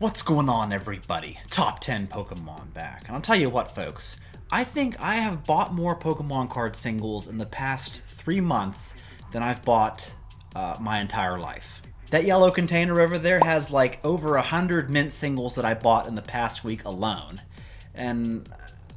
What's going on, everybody? Top 10 Pokemon back. And I'll tell you what, folks. I think I have bought more Pokemon card singles in the past 3 months than I've bought my entire life. That yellow container over there has like over 100 mint singles that I bought in the past week alone. And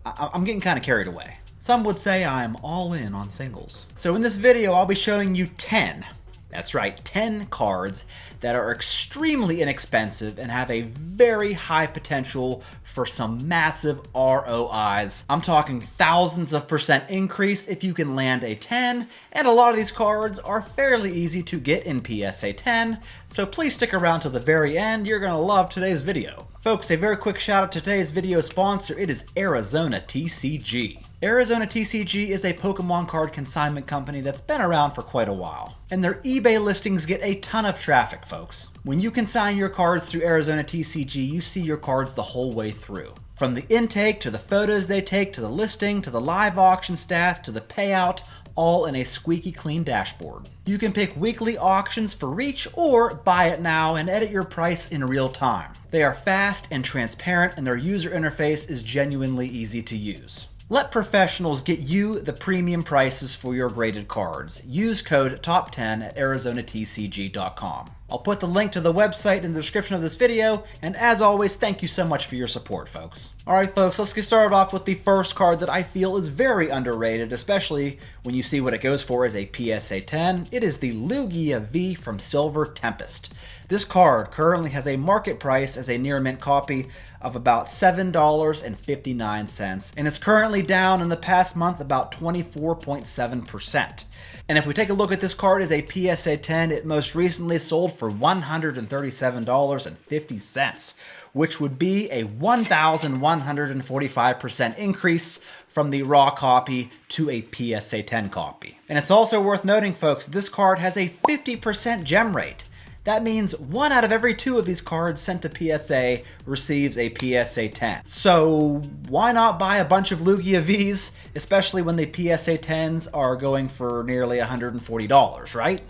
I'm getting kind of carried away. Some would say I'm all in on singles. So in this video, I'll be showing you 10. That's right, 10 cards that are extremely inexpensive and have a very high potential for some massive ROIs. I'm talking thousands of % increase if you can land a 10, and a lot of these cards are fairly easy to get in PSA 10, so please stick around till the very end. You're gonna love today's video. Folks, a very quick shout out to today's video sponsor. It is Arizona TCG. Arizona TCG is a Pokemon card consignment company that's been around for quite a while. And their eBay listings get a ton of traffic, folks. When you consign your cards through Arizona TCG, you see your cards the whole way through. From the intake, to the photos they take, to the listing, to the live auction stats, to the payout, all in a squeaky clean dashboard. You can pick weekly auctions for reach or buy it now and edit your price in real time. They are fast and transparent, and their user interface is genuinely easy to use. Let professionals get you the premium prices for your graded cards. Use code TOP10 at ArizonaTCG.com. I'll put the link to the website in the description of this video, and as always, thank you so much for your support, folks. Alright folks, let's get started off with the first card that I feel is very underrated, especially when you see what it goes for as a PSA 10. It is the Lugia V from Silver Tempest. This card currently has a market price as a near mint copy of about $7.59, and it's currently down in the past month about 24.7%. And if we take a look at this card as a PSA 10, it most recently sold for $137.50, which would be a 1,145% increase from the raw copy to a PSA 10 copy. And it's also worth noting, folks, this card has a 50% gem rate. That means 1 out of every 2 of these cards sent to PSA receives a PSA 10. So why not buy a bunch of Lugia Vs, especially when the PSA 10s are going for nearly $140, right?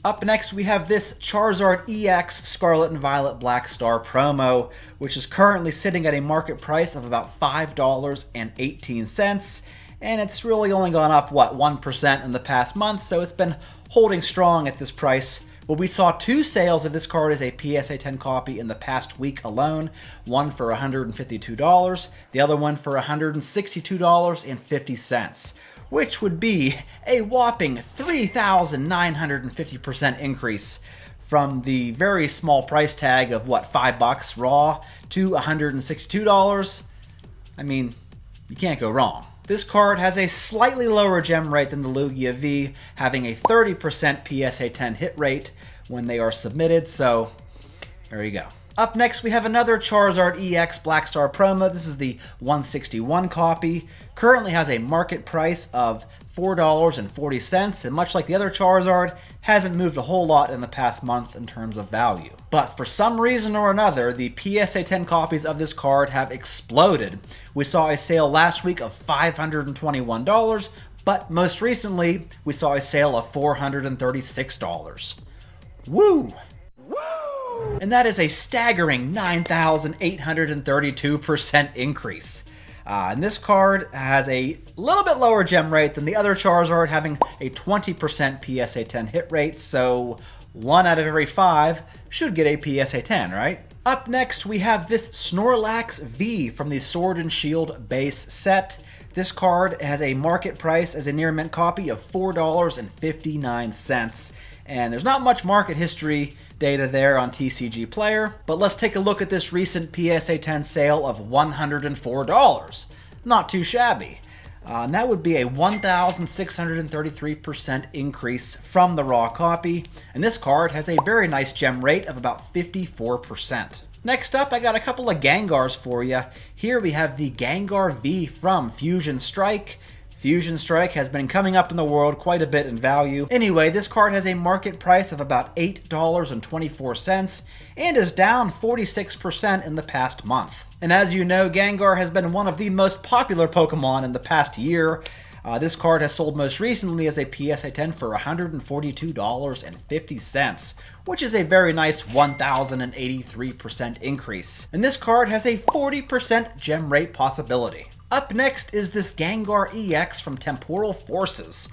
Up next, we have this Charizard EX Scarlet and Violet Black Star promo, which is currently sitting at a market price of about $5.18. And it's really only gone up, what, 1% in the past month, so it's been holding strong at this price. Well, we saw 2 sales of this card as a PSA 10 copy in the past week alone, one for $152, the other one for $162.50, which would be a whopping 3,950% increase from the very small price tag of, what, $5 raw to $162. I mean, you can't go wrong. This card has a slightly lower gem rate than the Lugia V, having a 30% PSA 10 hit rate when they are submitted, so there you go. Up next, we have another Charizard EX Black Star promo. This is the 161 copy. Currently has a market price of $4.40, and much like the other Charizard, hasn't moved a whole lot in the past month in terms of value. But for some reason or another, the PSA 10 copies of this card have exploded. We saw a sale last week of $521, but most recently, we saw a sale of $436. Woo! Woo! And that is a staggering 9,832% increase. And this card has a little bit lower gem rate than the other Charizard, having a 20% PSA 10 hit rate, so 1 out of every 5 should get a PSA 10, right? Up next, we have this Snorlax V from the Sword and Shield base set. This card has a market price as a near mint copy of $4.59, and there's not much market history data there on TCG Player, but let's take a look at this recent PSA 10 sale of $104. Not too shabby. And that would be a 1,633% increase from the raw copy, and this card has a very nice gem rate of about 54%. Next up, I got a couple of Gengars for you. Here we have the Gengar V from Fusion Strike. Fusion Strike has been coming up in the world quite a bit in value. Anyway, this card has a market price of about $8.24 and is down 46% in the past month. And as you know, Gengar has been one of the most popular Pokemon in the past year. This card has sold most recently as a PSA 10 for $142.50, which is a very nice 1,083% increase. And this card has a 40% gem rate possibility. Up next is this Gengar EX from Temporal Forces.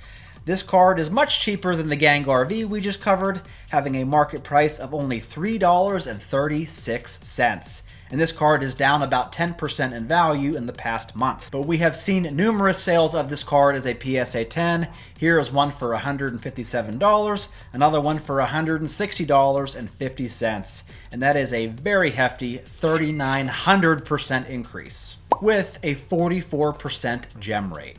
This card is much cheaper than the Gengar V we just covered, having a market price of only $3.36. And this card is down about 10% in value in the past month. But we have seen numerous sales of this card as a PSA 10. Here is one for $157, another one for $160.50. And that is a very hefty 3,900% increase, with a 44% gem rate.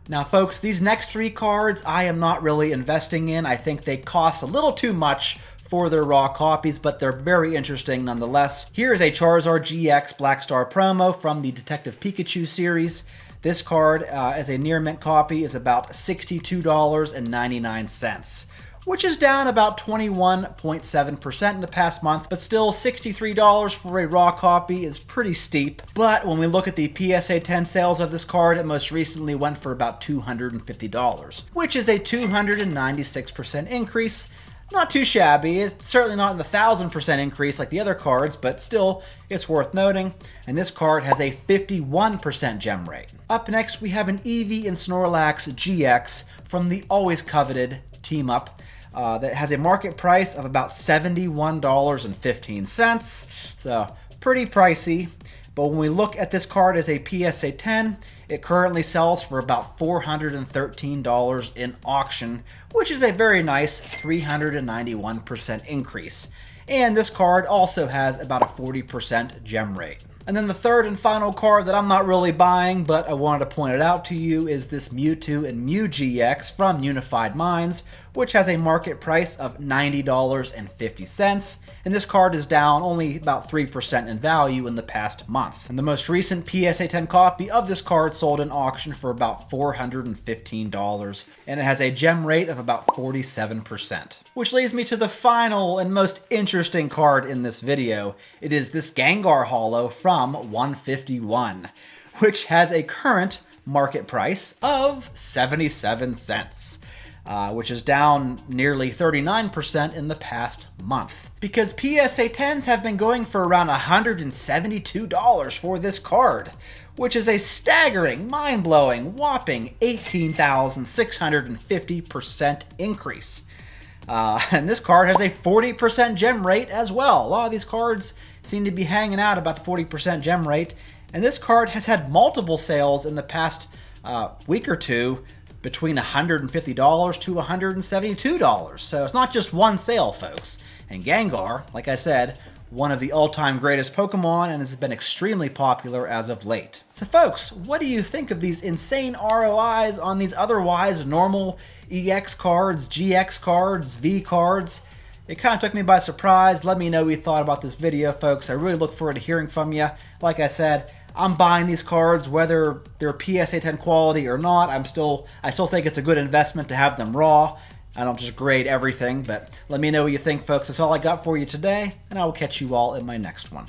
Now folks, these next three cards I am not really investing in. I think they cost a little too much for their raw copies, but they're very interesting nonetheless. Here is a Charizard GX Black Star promo from the Detective Pikachu series. This card, as a near mint copy, is about $62.99, which is down about 21.7% in the past month, but still $63 for a raw copy is pretty steep. But when we look at the PSA 10 sales of this card, it most recently went for about $250, which is a 296% increase. Not too shabby. It's certainly not the 1,000% increase like the other cards, but still, it's worth noting. And this card has a 51% gem rate. Up next, we have an Eevee and Snorlax GX from the always coveted Team Up that has a market price of about $71.15. So, pretty pricey. But when we look at this card as a PSA 10, it currently sells for about $413 in auction, which is a very nice 391% increase. And this card also has about a 40% gem rate. And then the third and final card that I'm not really buying, but I wanted to point it out to you, is this Mewtwo and Mew GX from Unified Minds, which has a market price of $90.50. And this card is down only about 3% in value in the past month. And the most recent PSA 10 copy of this card sold in auction for about $415, and it has a gem rate of about 47%. Which leads me to the final and most interesting card in this video. It is this Gengar Holo from 151, which has a current market price of 77 cents. Which is down nearly 39% in the past month. Because PSA 10s have been going for around $172 for this card, which is a staggering, mind-blowing, whopping 18,650% increase. And this card has a 40% gem rate as well. A lot of these cards seem to be hanging out about the 40% gem rate, and this card has had multiple sales in the past week or two, between $150 to $172. So it's not just one sale, folks. And Gengar, like I said, one of the all-time greatest Pokemon, and has been extremely popular as of late. So folks, what do you think of these insane ROIs on these otherwise normal EX cards, GX cards, V cards? It kind of took me by surprise. Let me know what you thought about this video, folks. I really look forward to hearing from you. Like I said, I'm buying these cards whether they're PSA 10 quality or not. I still think it's a good investment to have them raw. I don't just grade everything, but let me know what you think, folks. That's all I got for you today, and I will catch you all in my next one.